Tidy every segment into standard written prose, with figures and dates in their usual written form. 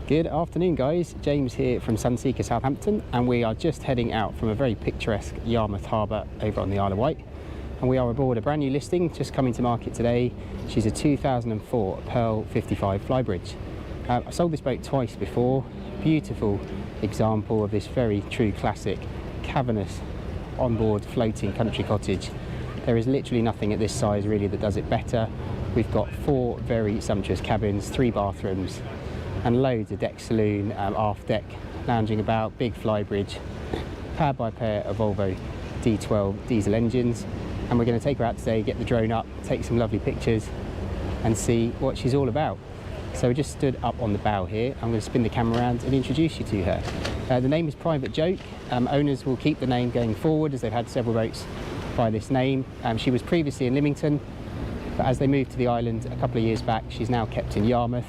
Good afternoon guys, James here from Sunseeker Southampton, and we are just heading out from a very picturesque Yarmouth harbour over on the Isle of Wight, and we are aboard a brand new listing just coming to market today. She's a 2004 Pearl 55 Flybridge. I sold this boat twice before. Beautiful example of this very true classic cavernous onboard floating country cottage. There is literally nothing at this size really that does it better. We've got 4 very sumptuous cabins, 3 bathrooms, and loads of deck saloon, aft deck, lounging about, big Flybridge, powered by a pair of Volvo D12 diesel engines. And we're going to take her out today, get the drone up, take some lovely pictures and see what she's all about. So we just stood up on the bow here. I'm going to spin the camera around and introduce you to her. The name is Private Joke. Owners will keep the name going forward as they've had several boats by this name. She was previously in Lymington, but as they moved to the island a couple of years back, she's now kept in Yarmouth.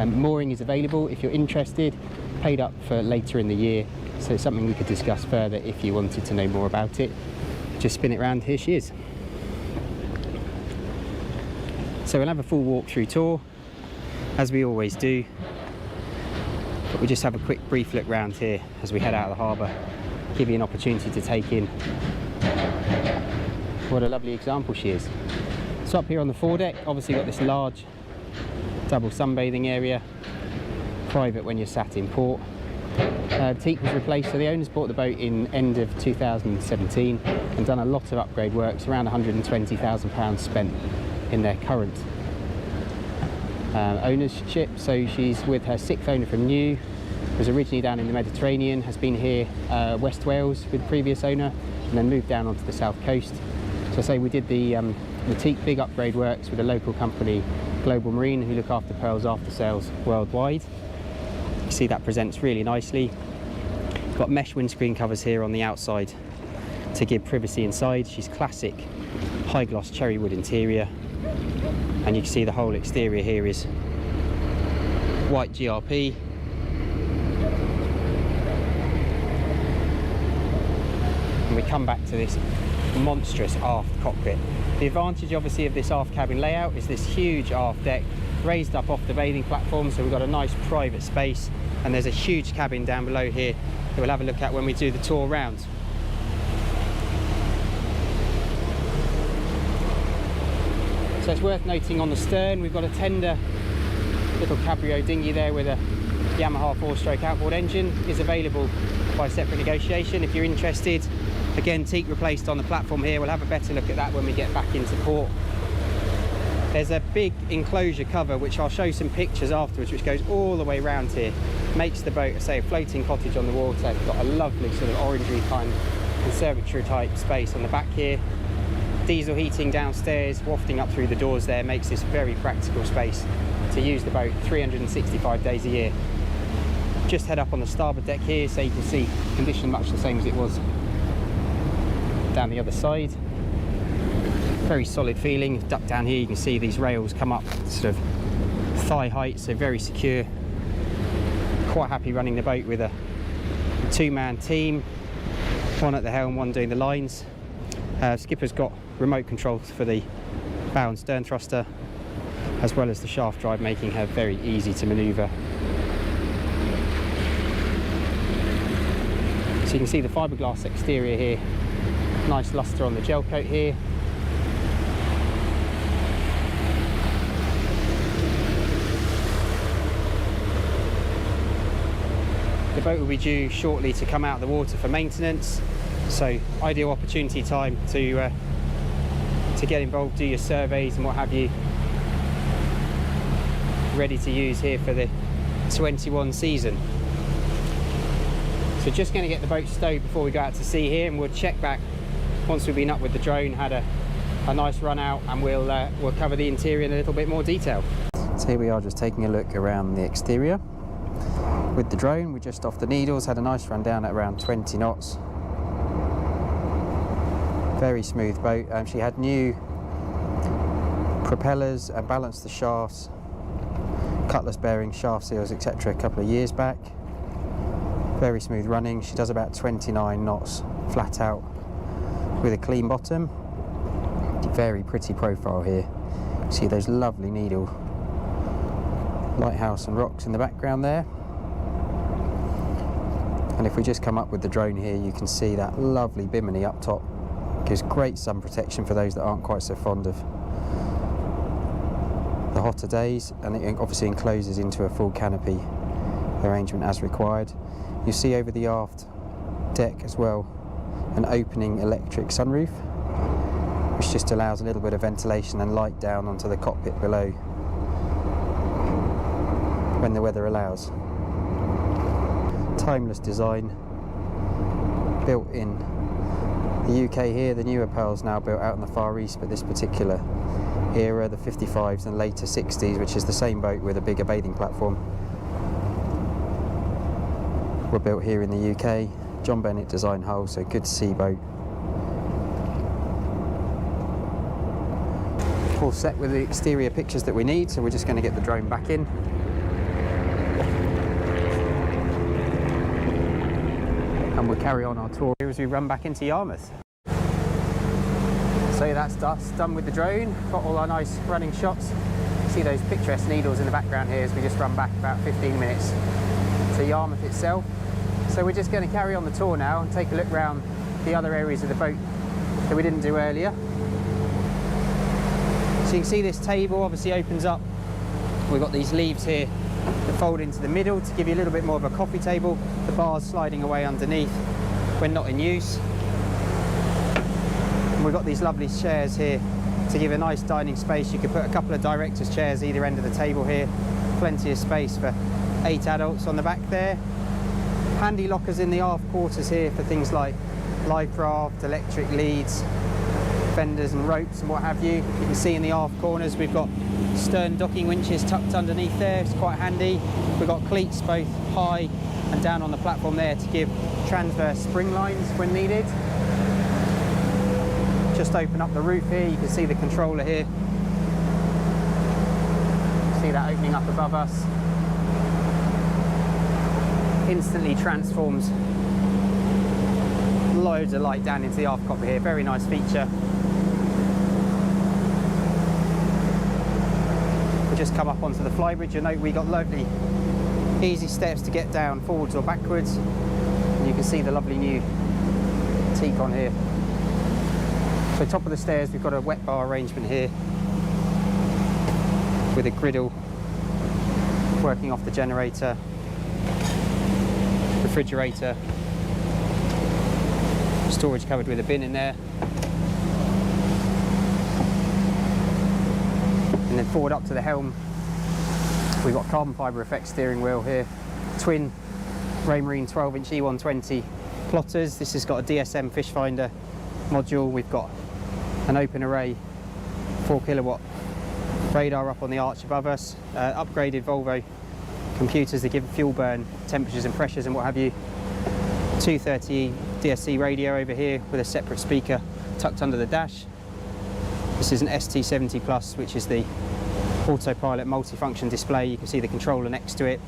Mooring is available if you're interested, paid up for later in the year, so it's something we could discuss further if you wanted to know more about it. Just spin it around, here she is. So we'll have a full walk-through tour, as we always do, but we'll just have a quick brief look round here as we head out of the harbour, give you an opportunity to take in what a lovely example she is. So up here on the foredeck, obviously got this large double sunbathing area, private when you're sat in port. Teak was replaced, so the owners bought the boat in end of 2017 and done a lot of upgrade works, around £120,000 spent in their current ownership. So she's with her 6th owner from new, was originally down in the Mediterranean, has been here West Wales with the previous owner, and then moved down onto the south coast. So I say we did the Teak big upgrade works with a local company, Global Marine, who look after Pearl's after sales worldwide. You see that presents really nicely. Got mesh windscreen covers here on the outside to give privacy inside. She's classic high gloss cherry wood interior, and you can see the whole exterior here is white GRP. And we come back to this monstrous aft cockpit. The advantage obviously of this aft cabin layout is this huge aft deck raised up off the bathing platform, so we've got a nice private space, and there's a huge cabin down below here that we'll have a look at when we do the tour round. So it's worth noting on the stern we've got a tender little cabrio dinghy there with a Yamaha 4-stroke outboard engine. Is available by separate negotiation if you're interested. Again, teak replaced on the platform here. We'll have a better look at that when we get back into port. There's a big enclosure cover which I'll show some pictures afterwards, which goes all the way around here. Makes the boat, say, a floating cottage on the water. It's got a lovely sort of orangery kind conservatory type space on the back here. Diesel heating downstairs, wafting up through the doors there, makes this very practical space to use the boat 365 days a year. Just head up on the starboard deck here so you can see condition much the same as it was down the other side. Very solid feeling. Duck down here, you can see these rails come up sort of thigh height, so very secure. Quite happy running the boat with a 2-man team, one at the helm, one doing the lines. Skipper's got remote controls for the bow and stern thruster, as well as the shaft drive, making her very easy to manoeuvre. So you can see the fiberglass exterior here. Nice lustre on the gel coat here. The boat will be due shortly to come out of the water for maintenance, so ideal opportunity time to get involved, do your surveys and what have you. Ready to use here for the 21 season. So just going to get the boat stowed before we go out to sea here, and we'll check back once we've been up with the drone, had a nice run out, and we'll cover the interior in a little bit more detail. So here we are, just taking a look around the exterior with the drone. We're just off the Needles, had a nice run down at around 20 knots. Very smooth boat. She had new propellers and balanced the shafts, cutlass bearings, shaft seals, etc. a couple of years back. Very smooth running. She does about 29 knots flat out with a clean bottom. Very pretty profile here. See those lovely needle lighthouse and rocks in the background there. And if we just come up with the drone here, you can see that lovely bimini up top. Gives great sun protection for those that aren't quite so fond of the hotter days, and it obviously encloses into a full canopy arrangement as required. You see over the aft deck as well an opening electric sunroof, which just allows a little bit of ventilation and light down onto the cockpit below when the weather allows. Timeless design, built in the UK here. The newer Pearl's now built out in the Far East, but this particular era, the 55s and later 60s, which is the same boat with a bigger bathing platform, were built here in the UK. John Bennett design hull, so good sea boat. All set with the exterior pictures that we need, so we're just going to get the drone back in. And we'll carry on our tour as we run back into Yarmouth. So that's us done with the drone. Got all our nice running shots. See those picturesque needles in the background here as we just run back about 15 minutes to Yarmouth itself. So we're just going to carry on the tour now and take a look around the other areas of the boat that we didn't do earlier. So you can see this table obviously opens up. We've got these leaves here that fold into the middle to give you a little bit more of a coffee table. The bar's sliding away underneath when not in use. And we've got these lovely chairs here to give a nice dining space. You could put a couple of directors' chairs either end of the table here. Plenty of space for 8 adults on the back there. Handy lockers in the aft quarters here for things like life raft, electric leads, fenders and ropes and what have you. You can see in the aft corners we've got stern docking winches tucked underneath there. It's quite handy. We've got cleats both high and down on the platform there to give transverse spring lines when needed. Just open up the roof here, you can see the controller here. See that opening up above us. Instantly transforms loads of light down into the aft cockpit here. Very nice feature. We just come up onto the Flybridge. You know we got lovely easy steps to get down forwards or backwards. And you can see the lovely new teak on here. So top of the stairs we've got a wet bar arrangement here with a griddle working off the generator, refrigerator, storage covered with a bin in there. And then forward up to the helm, we've got carbon fibre effect steering wheel here, twin Raymarine 12-inch E120 plotters. This has got a DSM fish finder module. We've got an open array 4 kilowatt radar up on the arch above us, upgraded Volvo computers that give fuel burn temperatures and pressures and what have you. 230 DSC radio over here with a separate speaker tucked under the dash. This is an ST70 Plus, which is the autopilot multifunction display. You can see the controller next to it.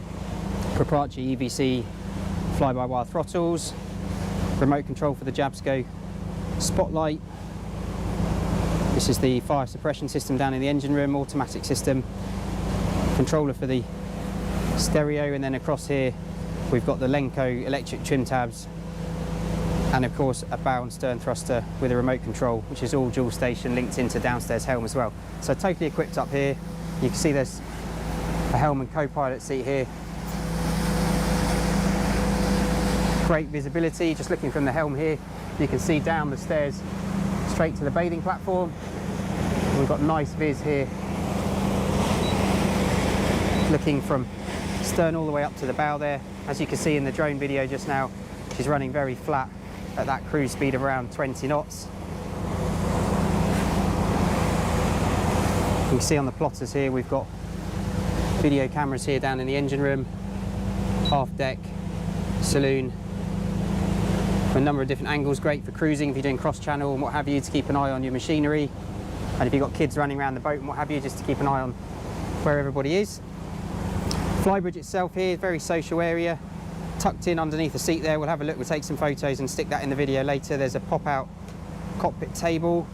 Proprietary EVC fly-by-wire throttles, remote control for the Jabsco spotlight. This is the fire suppression system down in the engine room, automatic system, controller for the stereo, and then across here we've got the Lenco electric trim tabs, and of course a bow and stern thruster with a remote control, which is all dual station linked into downstairs helm as well. So totally equipped up here. You can see there's a helm and co-pilot seat here. Great visibility, just looking from the helm here, you can see down the stairs straight to the bathing platform. We've got nice viz here, looking from stern all the way up to the bow there. As you can see in the drone video just now, she's running very flat at that cruise speed of around 20 knots. You can see on the plotters here we've got video cameras here down in the engine room, half deck, saloon, from a number of different angles. Great for cruising if you're doing cross channel and what have you, to keep an eye on your machinery, and if you've got kids running around the boat and what have you, just to keep an eye on where everybody is. Flybridge itself here, very social area, tucked in underneath the seat there. We'll have a look, we'll take some photos and stick that in the video later. There's a pop-out cockpit table.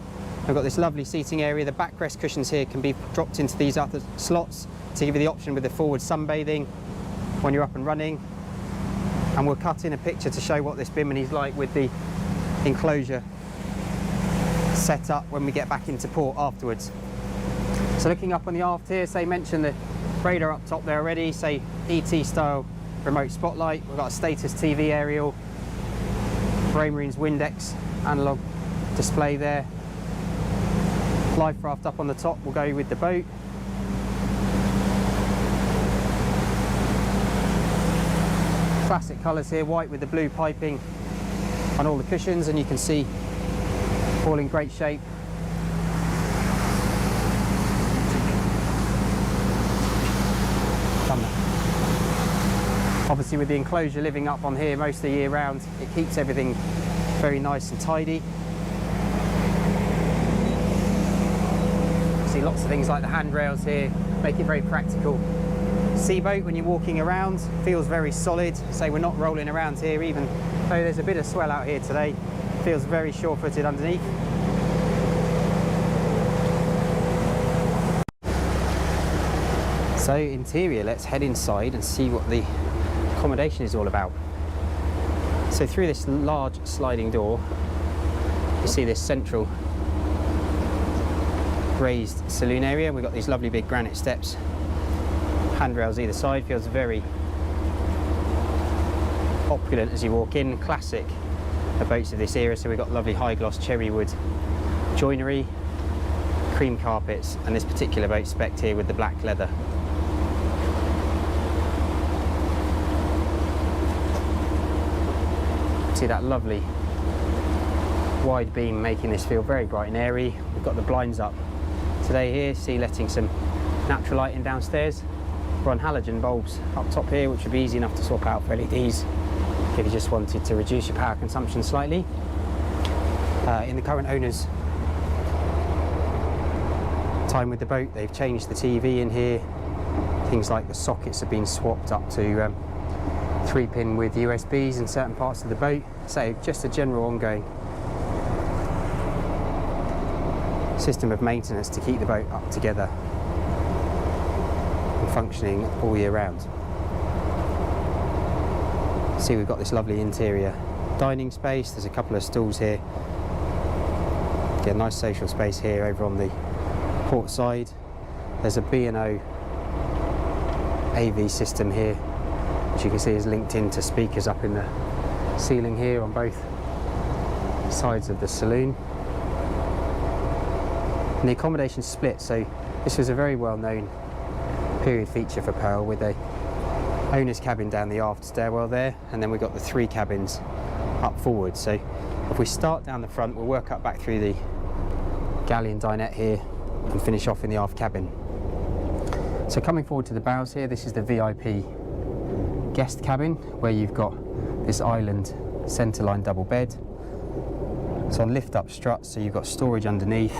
We've got this lovely seating area. The backrest cushions here can be dropped into these other slots to give you the option with the forward sunbathing when you're up and running. And we'll cut in a picture to show what this bimini's like with the enclosure set up when we get back into port afterwards. So looking up on the aft here, say mention the radar up top there already, say ET style remote spotlight. We've got a status TV aerial, Raymarines Windex analog display there. Life raft up on the top will go with the boat. Classic colours here, white with the blue piping on all the cushions, and you can see all in great shape. Obviously with the enclosure living up on here most of the year round, it keeps everything very nice and tidy. See lots of things like the handrails here, make it very practical. Seaboat, when you're walking around, feels very solid. Say we're not rolling around here, even though there's a bit of swell out here today, feels very sure-footed underneath. So interior, let's head inside and see what the accommodation is all about. So through this large sliding door, you see this central raised saloon area. We've got these lovely big granite steps, handrails either side, feels very opulent as you walk in. Classic of boats of this era, so we've got lovely high gloss cherry wood joinery, cream carpets, and this particular boat specced here with the black leather. See that lovely wide beam making this feel very bright and airy. We've got the blinds up today here, see letting some natural lighting downstairs. We're on halogen bulbs up top here, which would be easy enough to swap out for LEDs if you just wanted to reduce your power consumption slightly. In the current owner's time with the boat, they've changed the TV in here. Things like the sockets have been swapped up to 3-pin with USBs in certain parts of the boat. So just a general ongoing system of maintenance to keep the boat up together and functioning all year round. See, we've got this lovely interior dining space. There's a couple of stools here. Get a nice social space here over on the port side. There's a B&O AV system here, which you can see is linked into speakers up in the ceiling here on both sides of the saloon. And the accommodation's split, so this was a very well-known period feature for Pearl, with a owner's cabin down the aft stairwell there, and then we've got the 3 cabins up forward. So if we start down the front, we'll work up back through the galley and dinette here and finish off in the aft cabin. So coming forward to the bows here, this is the VIP guest cabin, where you've got this island centerline double bed. It's on lift up struts, so you've got storage underneath.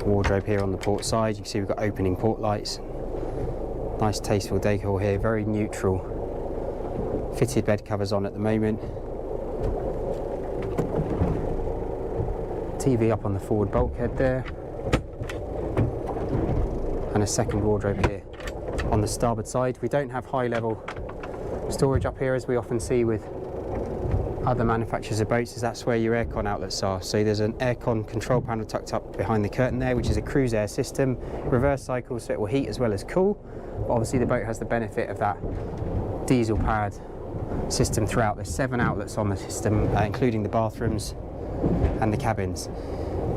Wardrobe here on the port side. You can see we've got opening port lights. Nice tasteful decor here, very neutral. Fitted bed covers on at the moment. TV up on the forward bulkhead there. And a second wardrobe here on the starboard side. We don't have high level storage up here as we often see with other manufacturers of boats, as that's where your aircon outlets are. So there's an aircon control panel tucked up behind the curtain there, which is a cruise air system, reverse cycle, so it will heat as well as cool. But obviously the boat has the benefit of that diesel powered system throughout. There's 7 outlets on the system, including the bathrooms and the cabins.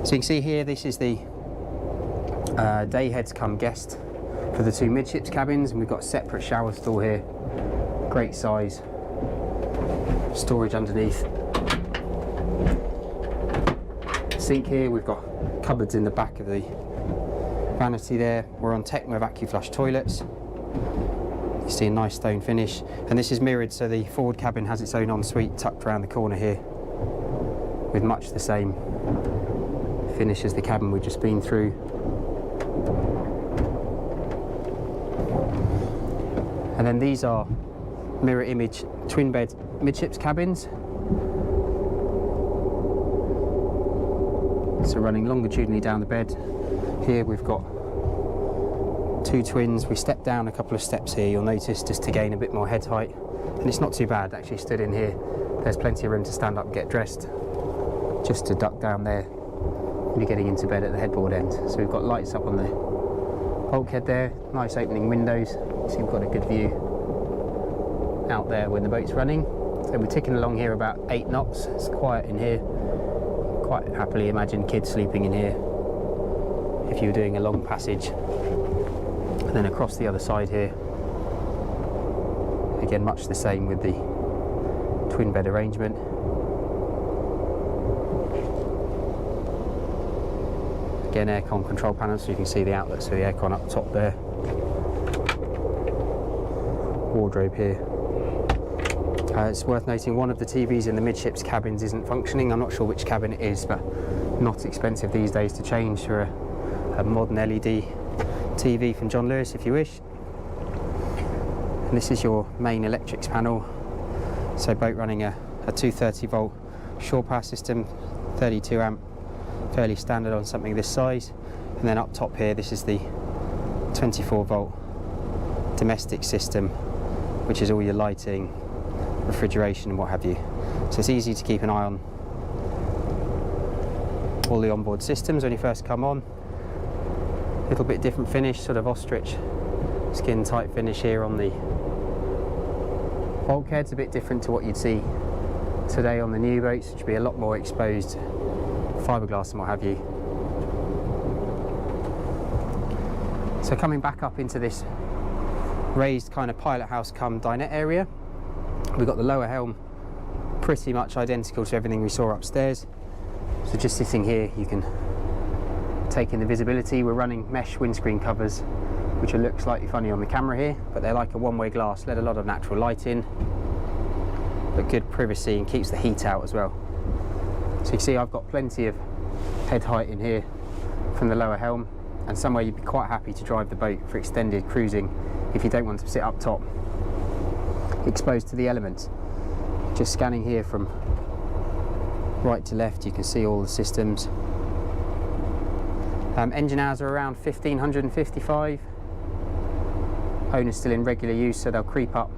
So you can see here, this is the day heads come guest for the 2 midships cabins, and we've got a separate shower stall here, great size, storage underneath. Sink here, we've got cupboards in the back of the vanity there. We're on Tecmo vacuum flush toilets. You see a nice stone finish, and this is mirrored, so the forward cabin has its own ensuite tucked around the corner here with much the same finish as the cabin we've just been through. And then these are mirror image twin bed midships cabins. So running longitudinally down the bed. Here we've got 2 twins. We stepped down a couple of steps here, you'll notice, just to gain a bit more head height, and it's not too bad. Actually stood in here, there's plenty of room to stand up and get dressed, just to duck down there when you're getting into bed at the headboard end. So we've got lights up on the bulkhead there, nice opening windows, so you've got a good view out there when the boat's running. So we're ticking along here about 8 knots. It's quiet in here. Quite happily imagine kids sleeping in here if you were doing a long passage. And then across the other side here, again much the same with the twin bed arrangement. Again, aircon control panel, so you can see the outlets for the aircon up top there. Wardrobe here. It's worth noting one of the TVs in the midships cabins isn't functioning. I'm not sure which cabin it is, but not expensive these days to change for a modern LED TV from John Lewis if you wish. And this is your main electrics panel. So boat running a 230 volt shore power system, 32 amp, fairly standard on something this size. And then up top here, this is the 24 volt domestic system, which is all your lighting, refrigeration and what have you. So it's easy to keep an eye on all the onboard systems when you first come on. A little bit different finish, sort of ostrich skin type finish here on the bulkheads, a bit different to what you'd see today on the new boats, which would be a lot more exposed fiberglass and what have you. So coming back up into this raised kind of pilot house cum dinette area, we've got the lower helm pretty much identical to everything we saw upstairs. So just sitting here, you can take in the visibility. We're running mesh windscreen covers, which will look slightly funny on the camera here, but they're like a one-way glass, let a lot of natural light in, but good privacy and keeps the heat out as well. So you can see I've got plenty of head height in here from the lower helm, and somewhere you'd be quite happy to drive the boat for extended cruising if you don't want to sit up top exposed to the elements. Just scanning here from right to left, you can see all the systems. Engine hours are around 1555. Owner's still in regular use, so they'll creep up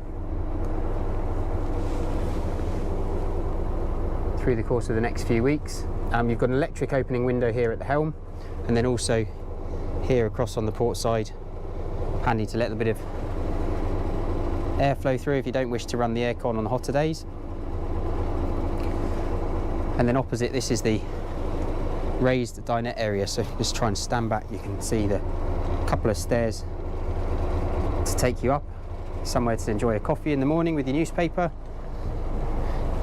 through the course of the next few weeks. You've got an electric opening window here at the helm, and then also here across on the port side, handy to let a bit of airflow through if you don't wish to run the aircon on hotter days. And then opposite, this is the raised dinette area, so just try and stand back, you can see the couple of stairs to take you up, somewhere to enjoy a coffee in the morning with your newspaper.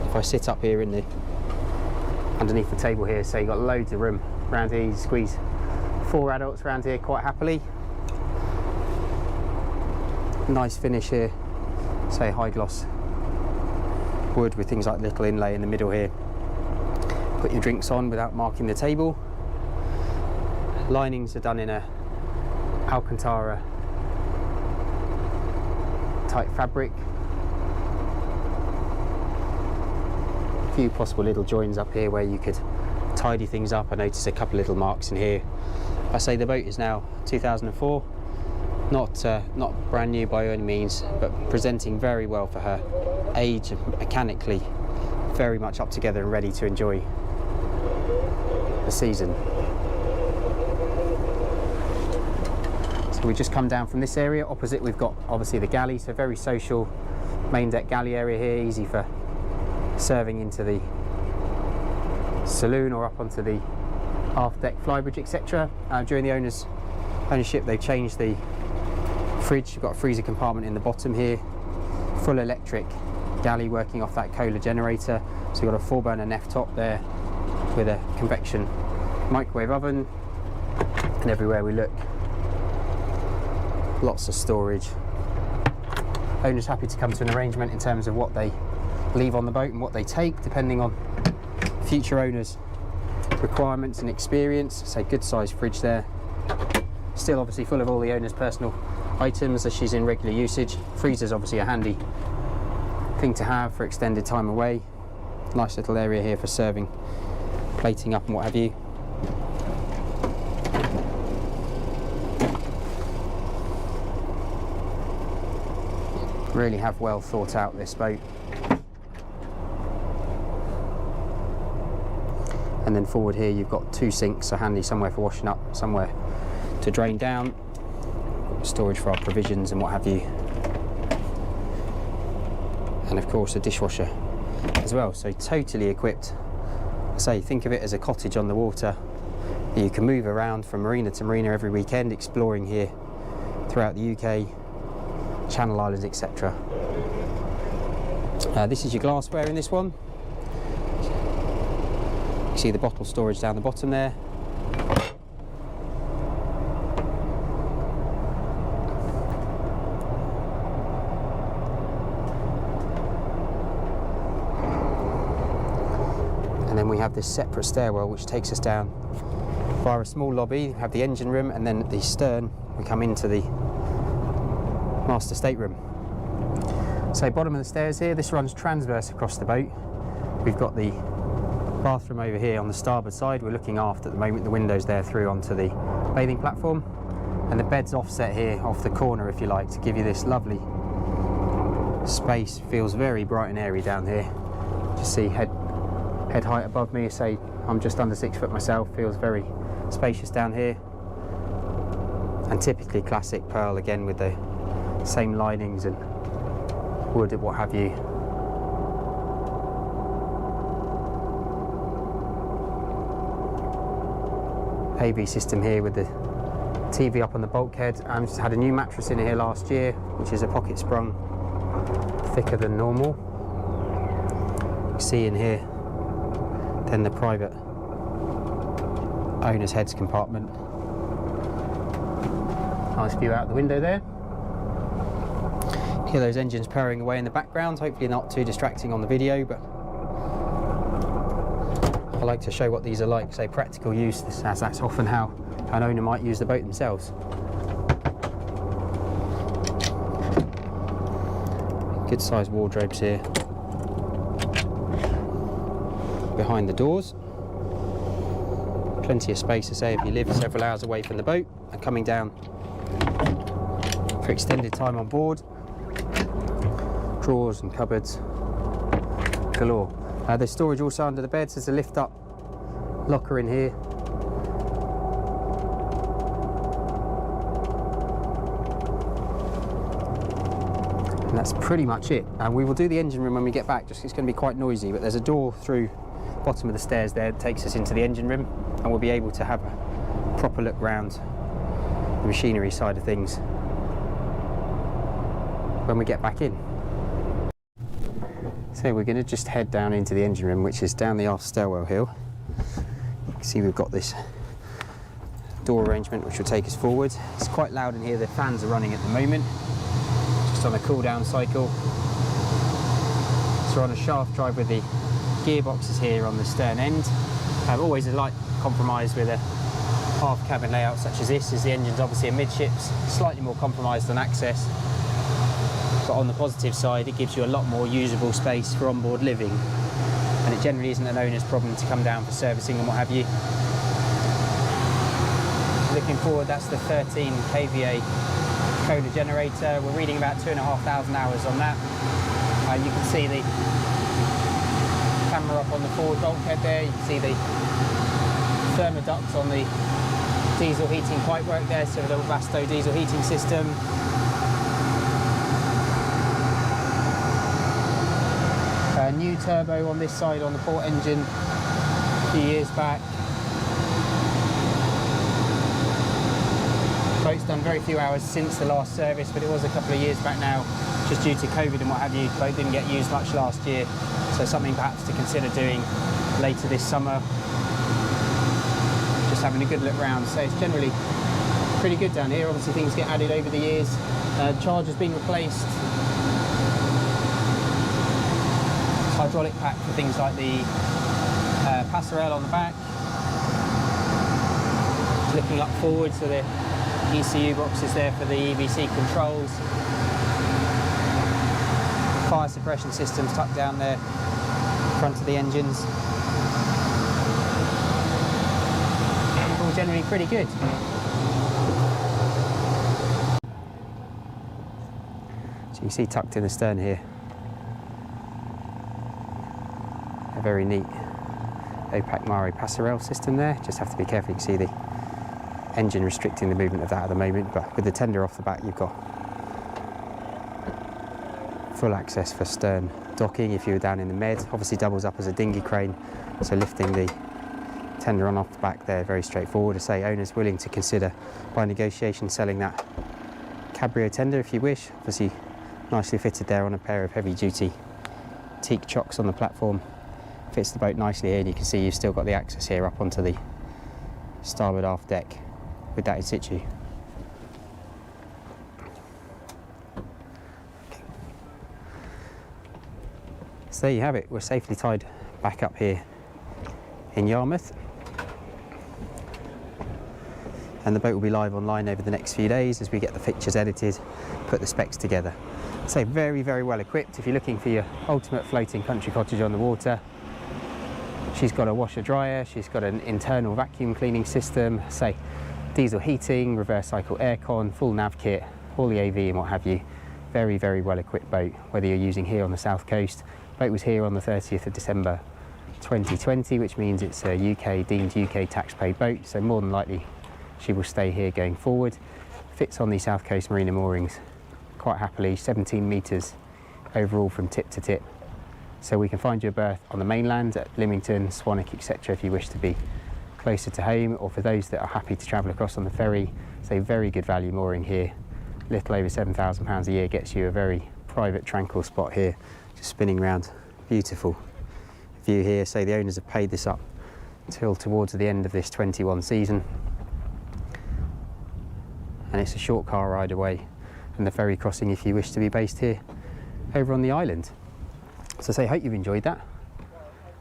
If I sit up here in the underneath the table here, so you've got loads of room around here, you squeeze 4 adults around here quite happily. Nice finish here, say high gloss wood with things like little inlay in the middle here. Put your drinks on without marking the table. Linings are done in a Alcantara type fabric. A few possible little joins up here where you could tidy things up. I noticed a couple little marks in here. I say the boat is now 2004, not brand new by any means, but presenting very well for her age, and mechanically very much up together and ready to enjoy the season. So we just come down from this area. Opposite we've got obviously the galley, so very social main deck galley area here, easy for serving into the saloon or up onto the aft deck flybridge, etc. During the ownership they've changed the fridge. You've got a freezer compartment in the bottom here, full electric galley working off that Kohler generator. So you've got a 4-burner Neff top there with a convection microwave oven, and everywhere we look, lots of storage. Owner's happy to come to an arrangement in terms of what they leave on the boat and what they take, depending on future owners' requirements and experience. So good sized fridge there, still obviously full of all the owner's personal items as she's in regular usage. Freezer's obviously a handy thing to have for extended time away. Nice little area here for serving, plating up and what have you. Really have well thought out this boat. And then forward here you've got 2 sinks, so handy somewhere for washing up, somewhere to drain down, storage for our provisions and what have you. And of course a dishwasher as well, so totally equipped. So think of it as a cottage on the water that you can move around from marina to marina every weekend, exploring here throughout the UK, Channel Islands, etc. This is your glassware in this one. You see the bottle storage down the bottom there. And then we have this separate stairwell which takes us down via a small lobby. We have the engine room, and then at the stern we come into the master stateroom. So bottom of the stairs here, this runs transverse across the boat. We've got the bathroom over here on the starboard side. We're looking aft at the moment, the windows there through onto the bathing platform, and the bed's offset here off the corner, if you like, to give you this lovely space. Feels very bright and airy down here. Just see head height above me, say I'm just under 6 foot myself. Feels very spacious down here, and typically classic pearl again with the same linings and wood and what have you. AV system here with the TV up on the bulkhead. I just had a new mattress in here last year, which is a pocket sprung, thicker than normal. You see in here then the private owner's heads compartment. Nice view out the window there. Hear those engines purring away in the background, hopefully not too distracting on the video, but I like to show what these are like, say practical use, as that's often how an owner might use the boat themselves. Good sized wardrobes here behind the doors. Plenty of space, to say, if you live several hours away from the boat and coming down for extended time on board. Drawers and cupboards galore. There's storage also under the beds. There's a lift up locker in here. And that's pretty much it. And we will do the engine room when we get back, just it's going to be quite noisy, but there's a door through the bottom of the stairs there that takes us into the engine room, and we'll be able to have a proper look round the machinery side of things when we get back in. So we're going to just head down into the engine room, which is down the aft stairwell hill. You can see we've got this door arrangement which will take us forward. It's quite loud in here, the fans are running at the moment, just on a cool down cycle. So we're on a shaft drive with the gearboxes here on the stern end. I've always a light compromise with a half cabin layout such as this, as the engine's obviously amidships, slightly more compromised on access. But on the positive side, it gives you a lot more usable space for onboard living, and it generally isn't an owner's problem to come down for servicing and what have you. Looking forward, that's the 13 kVA Kohler generator. We're reading about 2,500 hours on that. You can see the camera up on the forward bulkhead there. You can see the thermoduct on the diesel heating pipework there, so a little Vasto diesel heating system. A new turbo on this side on the port engine a few years back. Boat's done very few hours since the last service, but it was a couple of years back now, just due to COVID and what have you. Boat didn't get used much last year, so something perhaps to consider doing later this summer. Just having a good look round, so it's generally pretty good down here. Obviously things get added over the years. Charger's been replaced. Hydraulic pack for things like the passerelle on the back. Looking up forward, so the ECU box is there for the EVC controls. Fire suppression systems tucked down there, front of the engines. All generally pretty good. So you can see tucked in the stern here, a very neat opaque Mare passerelle system there. Just have to be careful. You can see the engine restricting the movement of that at the moment, but with the tender off the back you've got full access for stern docking if you were down in the med. Obviously doubles up as a dinghy crane, so lifting the tender on off the back there, very straightforward. I say owners willing to consider by negotiation selling that cabrio tender if you wish. Obviously nicely fitted there on a pair of heavy duty teak chocks on the platform. Fits the boat nicely here, and you can see you've still got the access here up onto the starboard aft deck with that in situ. So there you have it, we're safely tied back up here in Yarmouth, and the boat will be live online over the next few days as we get the fixtures edited, put the specs together. So very, very well equipped if you're looking for your ultimate floating country cottage on the water. She's got a washer dryer, she's got an internal vacuum cleaning system, say diesel heating, reverse cycle aircon, full nav kit, all the AV and what have you. Very, very well equipped boat, whether you're using here on the south coast. Boat was here on the 30th of December 2020, which means it's a deemed UK tax paid boat, so more than likely she will stay here going forward. Fits on the south coast marina moorings quite happily, 17 metres overall from tip to tip. So we can find you a berth on the mainland at Lymington, Swanwick, etc. if you wish to be closer to home, or for those that are happy to travel across on the ferry. So very good value mooring here. Little over £7,000 a year gets you a very private, tranquil spot here, just spinning around. Beautiful view here. So the owners have paid this up till towards the end of this 21 season, and it's a short car ride away and the ferry crossing if you wish to be based here over on the island. So I say, hope you've enjoyed that.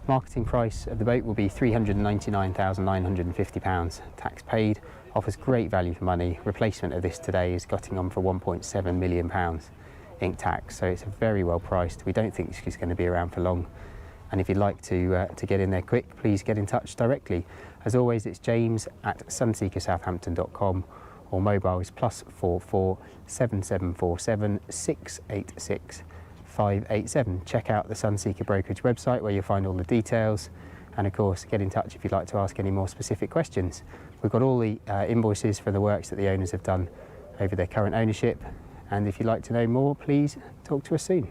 Marketing price of the boat will be £399,950, tax paid. Offers great value for money. Replacement of this today is getting on for £1.7 million Inc tax, so it's very well priced. We don't think she's going to be around for long, and if you'd like to get in there quick, please get in touch directly. As always, it's james@sunseekersouthampton.com, or mobile is +44 7747 686 587. Check out the Sunseeker brokerage website where you'll find all the details, and of course get in touch if you'd like to ask any more specific questions. We've got all the invoices for the works that the owners have done over their current ownership, and if you'd like to know more, please talk to us soon.